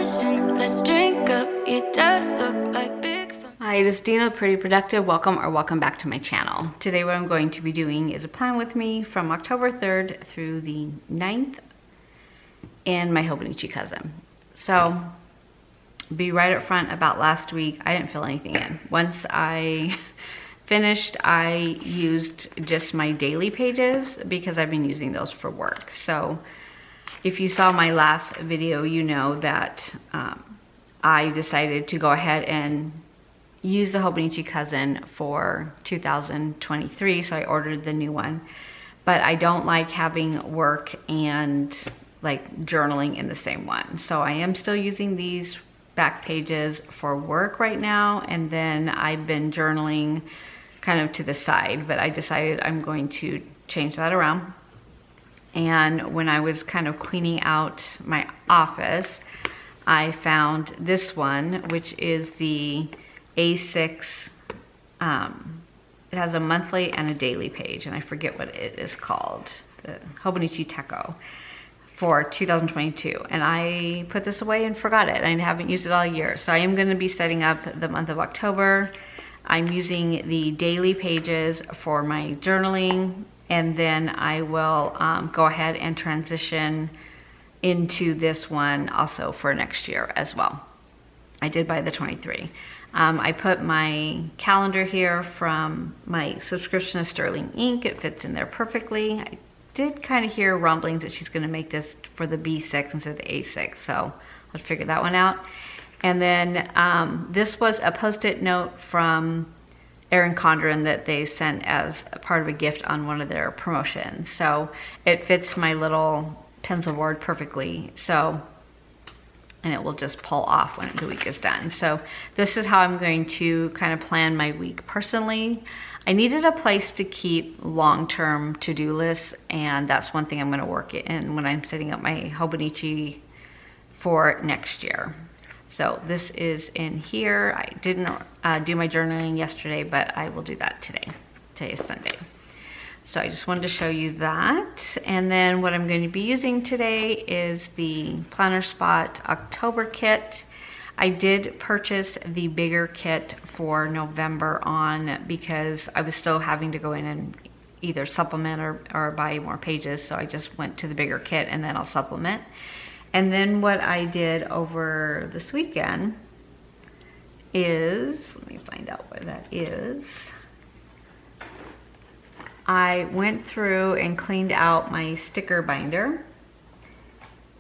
medicine. Let's drink up. Your death look like big fun. Hi, this is Dina, Pretty Productive. Welcome back to my channel. Today what I'm going to be doing is a plan with me from October 3rd through the 9th in my Hobonichi cousin. So, be right up front about last week, I didn't fill anything in. Once I finished, I used just my daily pages because I've been using those for work. So, if you saw my last video, you know that I decided to go ahead and use the Hobonichi cousin for 2023, so I ordered the new one. But I don't like having work and like journaling in the same one. So I am still using these back pages for work right now, and then I've been journaling kind of to the side, but I decided I'm going to change that around. And when I was kind of cleaning out my office, I found this one, which is the A6. It has a monthly and a daily page, and I forget what it is called, the Hobonichi Techo for 2022. And I put this away and forgot it. I haven't used it all year. So I am going to be setting up the month of October. I'm using the daily pages for my journaling, and then I will go ahead and transition into this one also for next year as well. I did buy the 23. I put my calendar here from my subscription of Sterling Ink. It fits in there perfectly. I did kind of hear rumblings that she's going to make this for the B6 instead of the A6, so I'll figure that one out. And then this was a post-it note from Erin Condren that they sent as a part of a gift on one of their promotions. So it fits my little pencil board perfectly. So, and it will just pull off when the week is done. So this is how I'm going to kind of plan my week personally. I needed a place to keep long-term to-do lists, and that's one thing I'm going to work in when I'm setting up my Hobonichi for next year. So this is in here. I didn't do my journaling yesterday, but I will do that today. Today is Sunday. So I just wanted to show you that. And then what I'm going to be using today is the Planner Spot October kit. I did purchase the bigger kit for November on because I was still having to go in and either supplement or buy more pages. So I just went to the bigger kit and then I'll supplement. And then what I did over this weekend is, let me find out what that is. I went through and cleaned out my sticker binder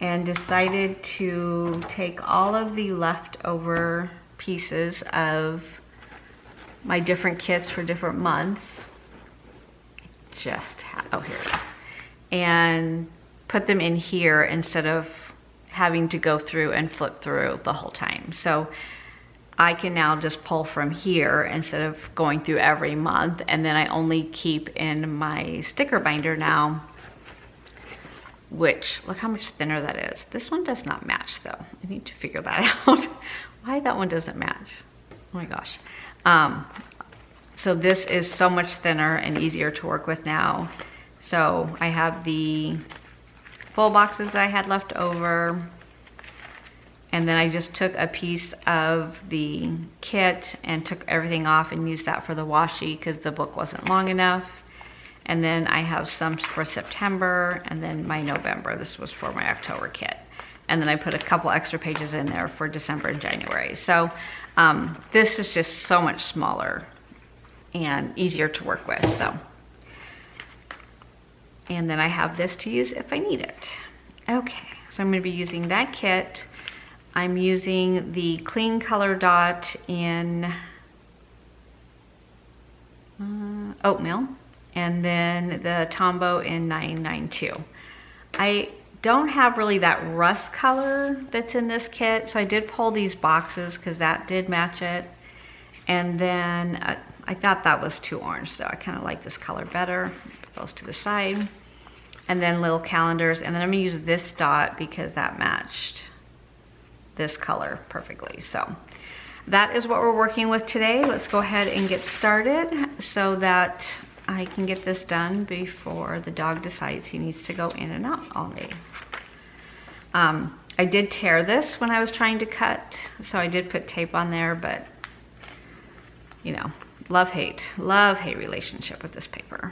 and decided to take all of the leftover pieces of my different kits for different months. Oh, here it is. And put them in here instead of having to go through and flip through the whole time. So I can now just pull from here instead of going through every month, and then I only keep in my sticker binder now, which, look how much thinner that is. This one does not match though. I need to figure that out. Why that one doesn't match. Oh my gosh. So this is so much thinner and easier to work with now. So I have the full boxes that I had left over, and then I just took a piece of the kit and took everything off and used that for the washi because the book wasn't long enough. And then I have some for September, and then my November. This was for my October kit. And then I put a couple extra pages in there for December and January. So this is just so much smaller and easier to work with. So. And then I have this to use if I need it. Okay, so I'm going to be using that kit. I'm using the Clean Color Dot in Oatmeal, and then the Tombow in 992. I don't have really that rust color that's in this kit, so I did pull these boxes because that did match it. And then I thought that was too orange though. I kind of like this color better. Put those to the side. And then little calendars. And then I'm gonna use this dot because that matched this color perfectly. So that is what we're working with today. Let's go ahead and get started so that I can get this done before the dog decides he needs to go in and out all day. I did tear this when I was trying to cut, so I did put tape on there, but you know, love-hate relationship with this paper.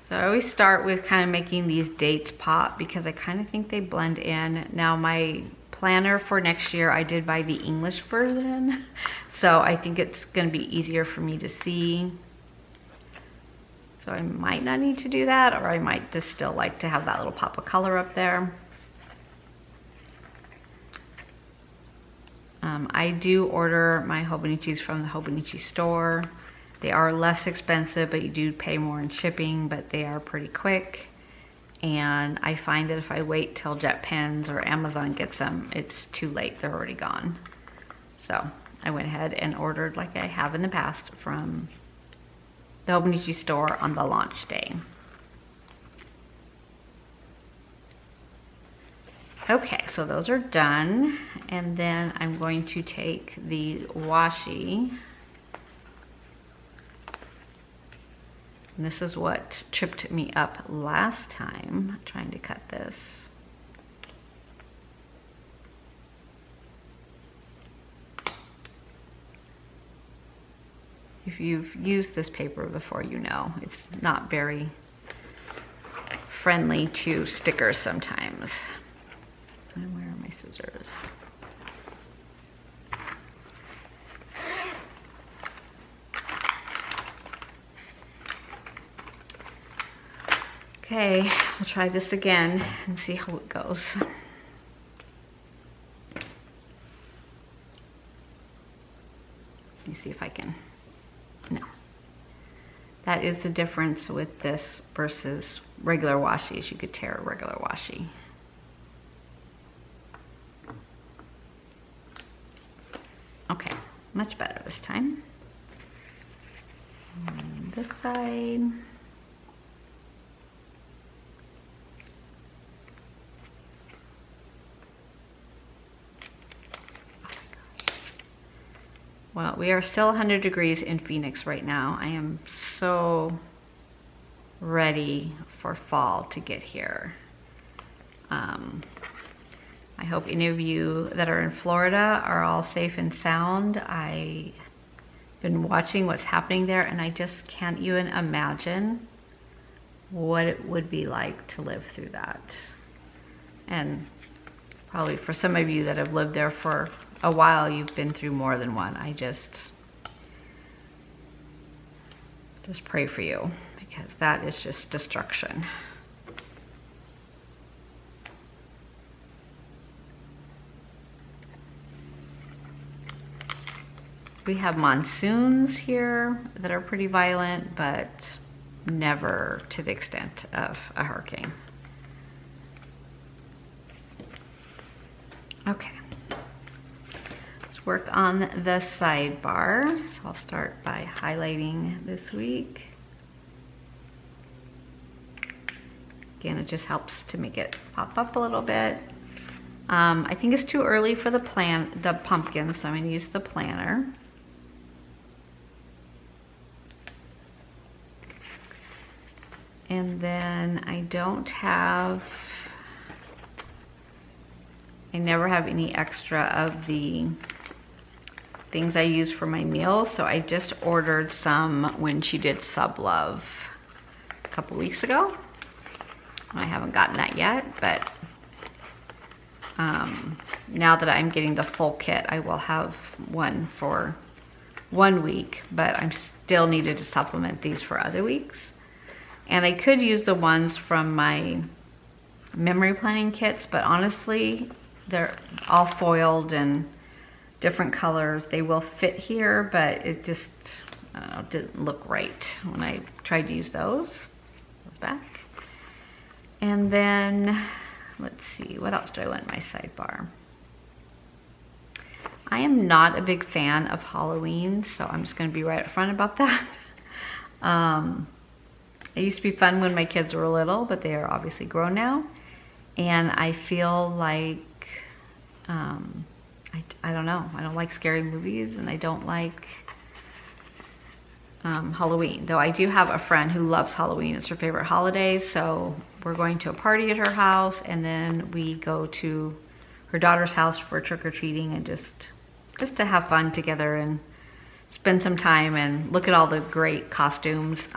So I always start with kind of making these dates pop because I kind of think they blend in. Now my planner for next year, I did buy the English version, so I think it's going to be easier for me to see. So I might not need to do that, or I might just still like to have that little pop of color up there. I do order my Hobonichis from the Hobonichi store. They are less expensive, but you do pay more in shipping, but they are pretty quick. And I find that if I wait till JetPens or Amazon gets them, it's too late, they're already gone. So I went ahead and ordered, like I have in the past, from the Hobonichi store on the launch day. Okay, so those are done. And then I'm going to take the washi. And this is what tripped me up last time trying to cut this. If you've used this paper before, you know it's not very friendly to stickers sometimes. And where are my scissors? Okay, we'll try this again and see how it goes. Let me see if I can. No. That is the difference with this versus regular washi, is you could tear a regular washi. Okay, much better this time. And this side. Well, we are still 100 degrees in Phoenix right now. I am so ready for fall to get here. I hope any of you that are in Florida are all safe and sound. I've been watching what's happening there, and I just can't even imagine what it would be like to live through that. And probably for some of you that have lived there for a while, you've been through more than one. I just pray for you, because that is just destruction. We have monsoons here that are pretty violent, but never to the extent of a hurricane. Okay. Work on the sidebar. So I'll start by highlighting this week. Again, it just helps to make it pop up a little bit. I think it's too early for the pumpkin, so I'm going to use the planner. And then I never have any extra of the things I use for my meals, so I just ordered some when she did Sub Love a couple weeks ago. I haven't gotten that yet, but now that I'm getting the full kit, I will have one for 1 week, but I'm still needed to supplement these for other weeks. And I could use the ones from my memory planning kits, but honestly, they're all foiled and different colors. They will fit here, but it just, I don't know, didn't look right when I tried to use those. Goes back. And then, let's see, what else do I want in my sidebar? I am not a big fan of Halloween, so I'm just going to be right up front about that. It used to be fun when my kids were little, but they are obviously grown now. And I feel like, I don't know, I don't like scary movies, and I don't like Halloween. Though I do have a friend who loves Halloween. It's her favorite holiday, so we're going to a party at her house, and then we go to her daughter's house for trick-or-treating, and just to have fun together and spend some time and look at all the great costumes.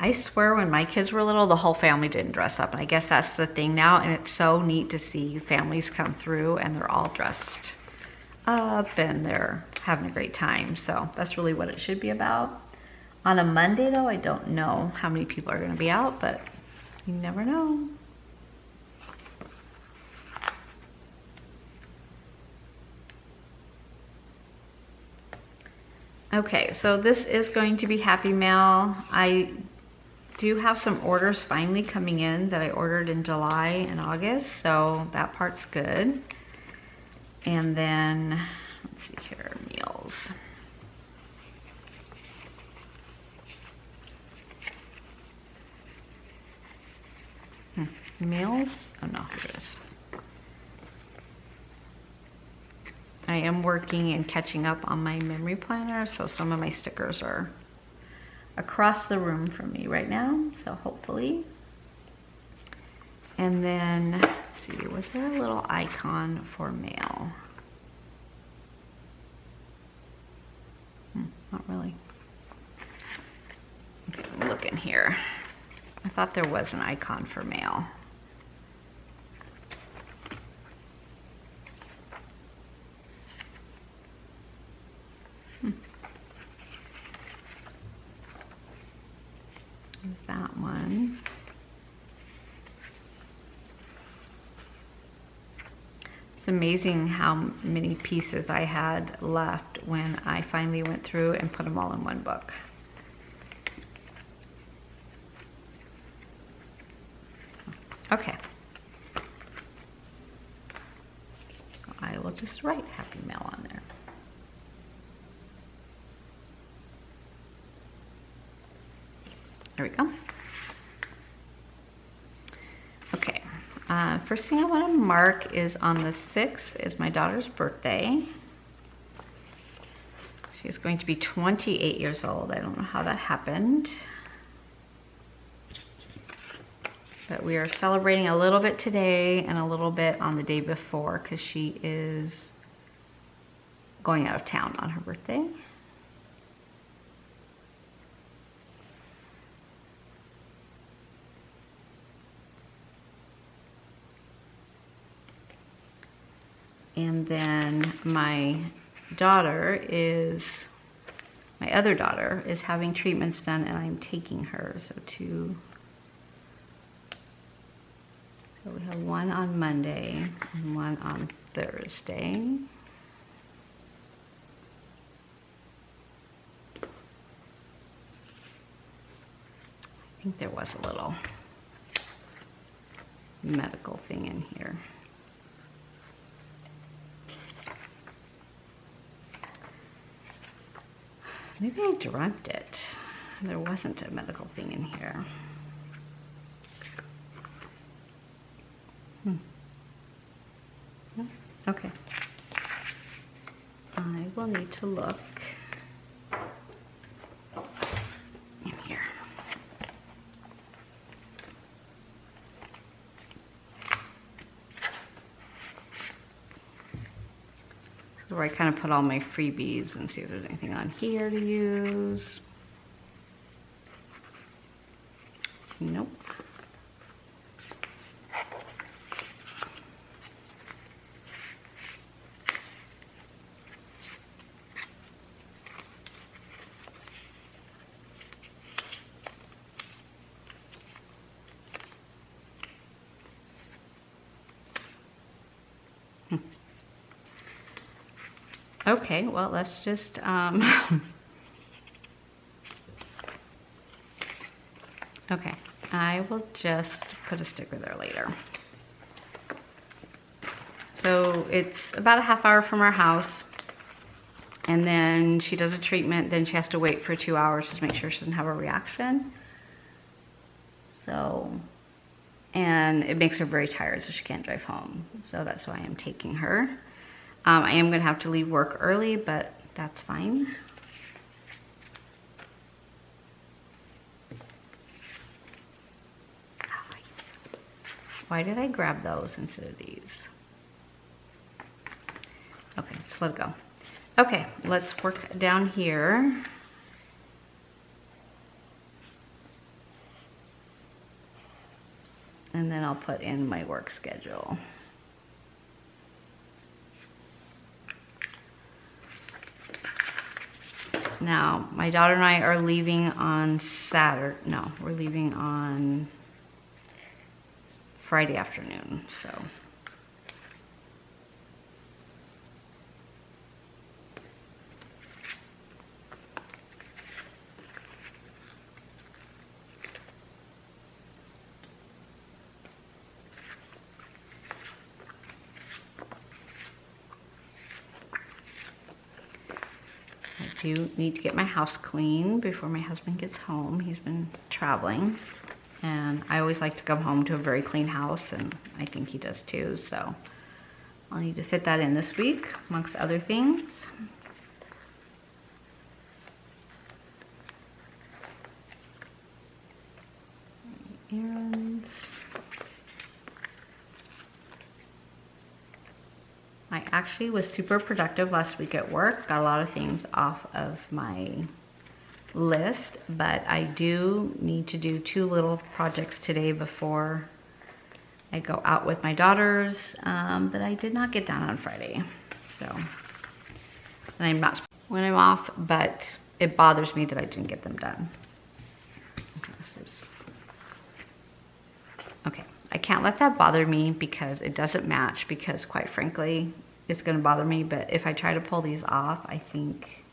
I swear when my kids were little, the whole family didn't dress up. And I guess that's the thing now. And it's so neat to see families come through and they're all dressed up and they're having a great time. So that's really what it should be about. On a Monday though, I don't know how many people are gonna be out, but you never know. Okay, so this is going to be Happy Mail. I do have some orders finally coming in that I ordered in July and August, so that part's good. And then, let's see here, meals. Meals? Oh no, here it is. I am working and catching up on my memory planner, so some of my stickers are across the room from me right now, so hopefully. And then, let's see, was there a little icon for mail? Not really. Okay, I'm looking here. I thought there was an icon for mail. That one. It's amazing how many pieces I had left when I finally went through and put them all in one book. Okay. I will just write Happy Mail on there. There we go. Okay, first thing I want to mark is on the 6th is my daughter's birthday. She is going to be 28 years old. I don't know how that happened. But we are celebrating a little bit today and a little bit on the day before because she is going out of town on her birthday. And then my other daughter is having treatments done and I'm taking her. So we have one on Monday and one on Thursday. I think there was a little medical thing in here. Maybe I dreamt it. There wasn't a medical thing in here. No? Okay. I will need to look in here. This is where I kind of put all my freebies and see if there's anything on here to use. Nope. Okay, well, let's just, okay, I will just put a sticker there later. So it's about a half hour from our house, and then she does a treatment, then she has to wait for 2 hours to make sure she doesn't have a reaction. So, and it makes her very tired, so she can't drive home. So that's why I'm taking her. I am going to have to leave work early, but that's fine. Oh, I Why did I grab those instead of these? Okay, just let it go. Okay, let's work down here. And then I'll put in my work schedule. Now, my daughter and I are leaving on Saturday. No, we're leaving on Friday afternoon, so. I do need to get my house clean before my husband gets home. He's been traveling, and I always like to come home to a very clean house, and I think he does too, so I'll need to fit that in this week, amongst other things. Errands. I actually was super productive last week at work. Got a lot of things off of my list, but I do need to do 2 little projects today before I go out with my daughters that I did not get done on Friday. So, and I'm not when I'm off, but it bothers me that I didn't get them done. Okay, I can't let that bother me because it doesn't match, because quite frankly, it's gonna bother me, but if I try to pull these off, I think,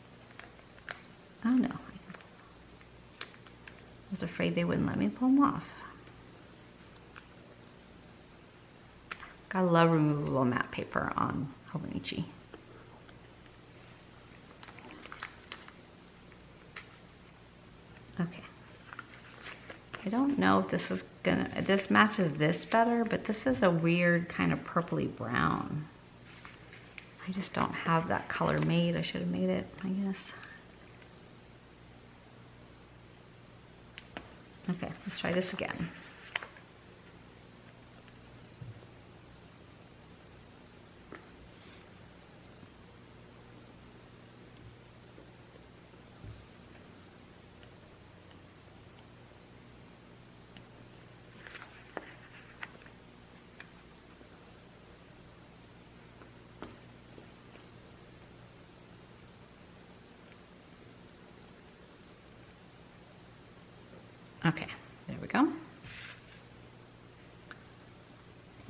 oh no. I was afraid they wouldn't let me pull them off. Gotta love removable matte paper on Hobonichi. Okay. I don't know if this is gonna, this matches this better, but this is a weird kind of purpley brown. I just don't have that color made. I should have made it, I guess. Okay, let's try this again. Okay, there we go. A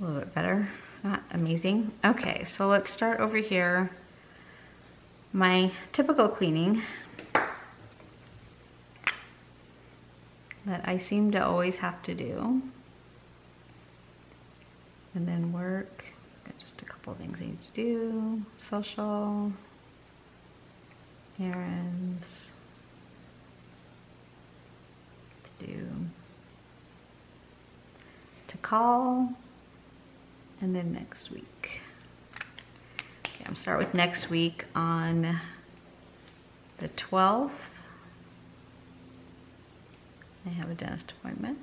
little bit better, not amazing. Okay, so let's start over here. My typical cleaning that I seem to always have to do. And then work, got just a couple of things I need to do. Social, errands. To call, and then next week. Okay, I'm start with next week on the 12th. I have a dentist appointment.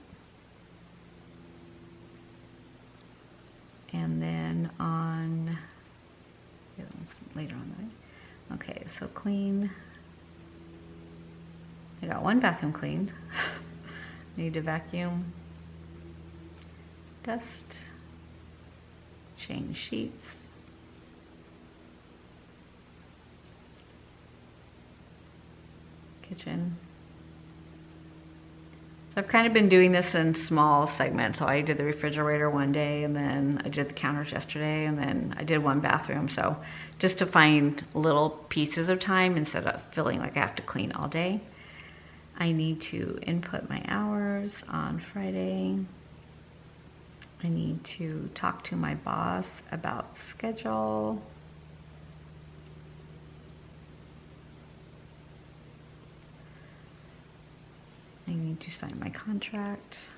And then on, later on, right? Okay, so clean. I got 1 bathroom cleaned. Need to vacuum, dust, change sheets, kitchen. So I've kind of been doing this in small segments. So I did the refrigerator one day, and then I did the counters yesterday, and then I did 1 bathroom. So just to find little pieces of time instead of feeling like I have to clean all day. I need to input my hours on Friday. I need to talk to my boss about schedule. I need to sign my contract.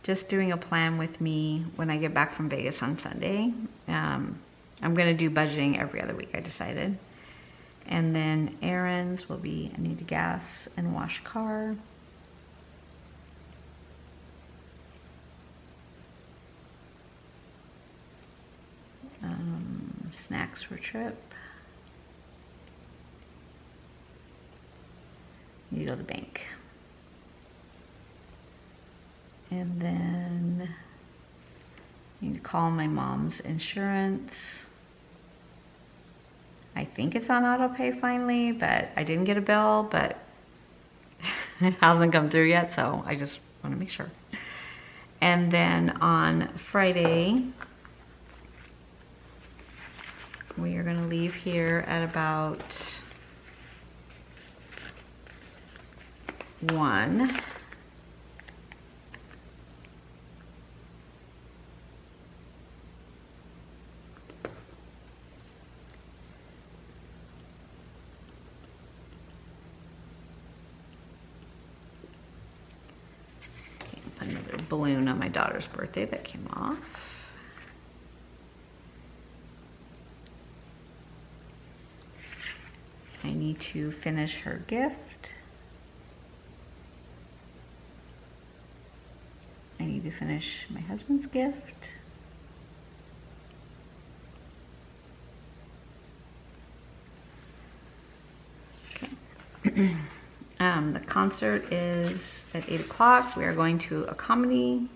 Just doing a plan with me when I get back from Vegas on Sunday. I'm gonna do budgeting every other week, I decided. And then errands will be, I need to gas and wash car. some snacks for trip. Need to go to the bank. And then I need to call my mom's insurance. I think it's on auto pay finally, but I didn't get a bill, but it hasn't come through yet, so I just want to make sure. And then on Friday, we are going to leave here at about 1. Another balloon on my daughter's birthday that came off. I need to finish her gift. I need to finish my husband's gift. Okay. The concert is at 8 o'clock. We are going to a comedy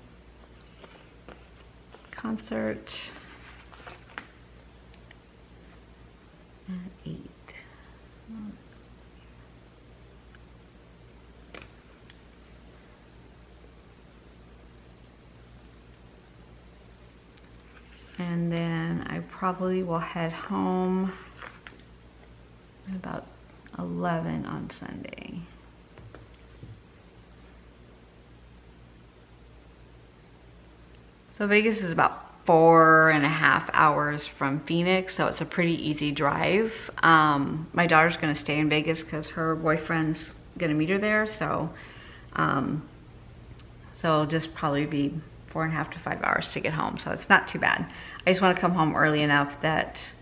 concert at 8. And then I probably will head home at about 11 on Sunday. So Vegas is about 4.5 hours from Phoenix, so it's a pretty easy drive. My daughter's gonna stay in Vegas because her boyfriend's gonna meet her there, so it'll just probably be 4.5 to 5 hours to get home, so it's not too bad. I just wanna come home early enough that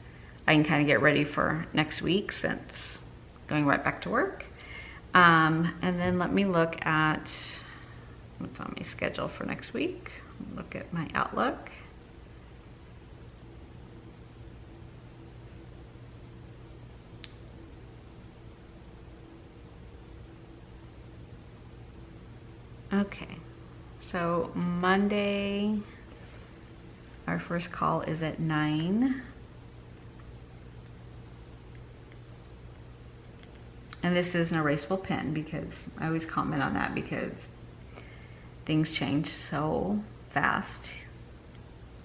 I can kind of get ready for next week since going right back to work. And then let me look at what's on my schedule for next week. Look at my Outlook. Okay, so Monday, our first call is at 9. And this is an erasable pen because I always comment on that because things change so fast.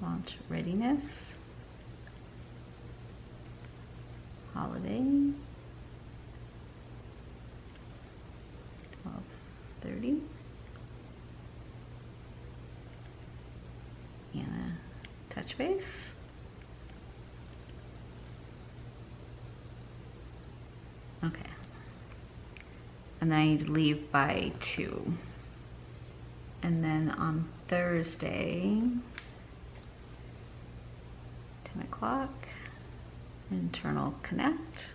Launch readiness. Holiday. 12:30. And a touch base. Okay. And then I need to leave by 2. And then on Thursday, 10 o'clock, internal connect.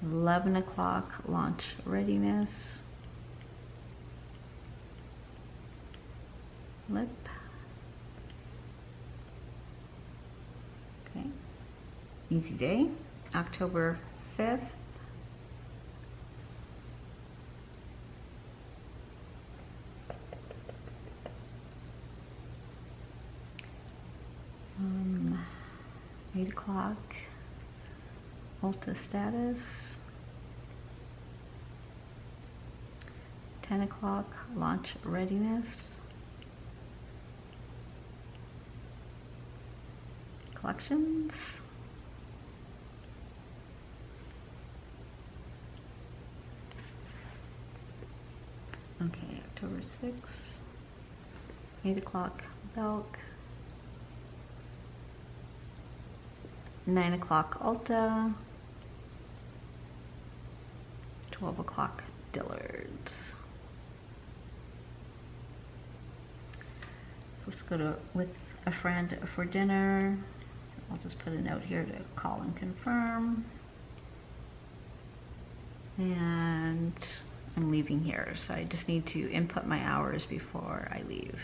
11 o'clock, launch readiness. Lip. Okay. Easy day. October 5th. Um, 8 o'clock. Ulta status. 10 o'clock. Launch readiness. Collections. Okay, October 6th, 8 o'clock, Belk, 9 o'clock, Ulta, 12 o'clock, Dillard's. Supposed to go with a friend for dinner, so I'll just put a note here to call and confirm. And I'm leaving here, so I just need to input my hours before I leave.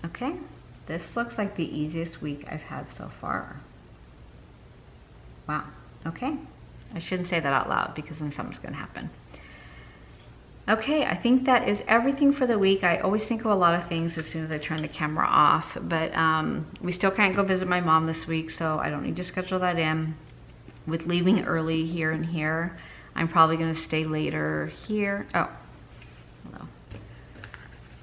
Okay, this looks like the easiest week I've had so far. Wow, okay. I shouldn't say that out loud because then something's gonna happen. Okay, I think that is everything for the week. I always think of a lot of things as soon as I turn the camera off, but we still can't go visit my mom this week, so I don't need to schedule that in. With leaving early here and here, I'm probably gonna stay later here. Oh, hello.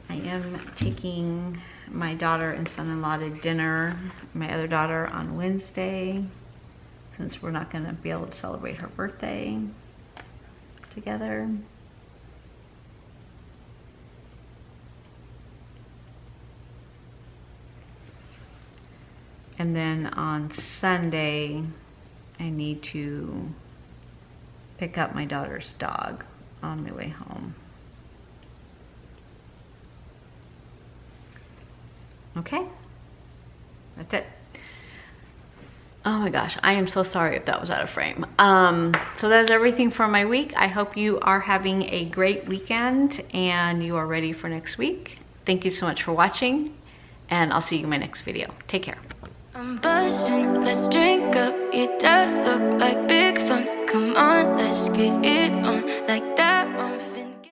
I am taking my daughter and son-in-law to dinner, my other daughter on Wednesday, since we're not gonna be able to celebrate her birthday together. And then on Sunday, I need to pick up my daughter's dog on my way home. Okay, that's it. Oh my gosh, I am so sorry if that was out of frame. So that's everything for my week. I hope you are having a great weekend and you are ready for next week. Thank you so much for watching, and I'll see you in my next video. Take care. I'm buzzing, let's drink up. Your death look like big fun. Come on, let's get it on. Like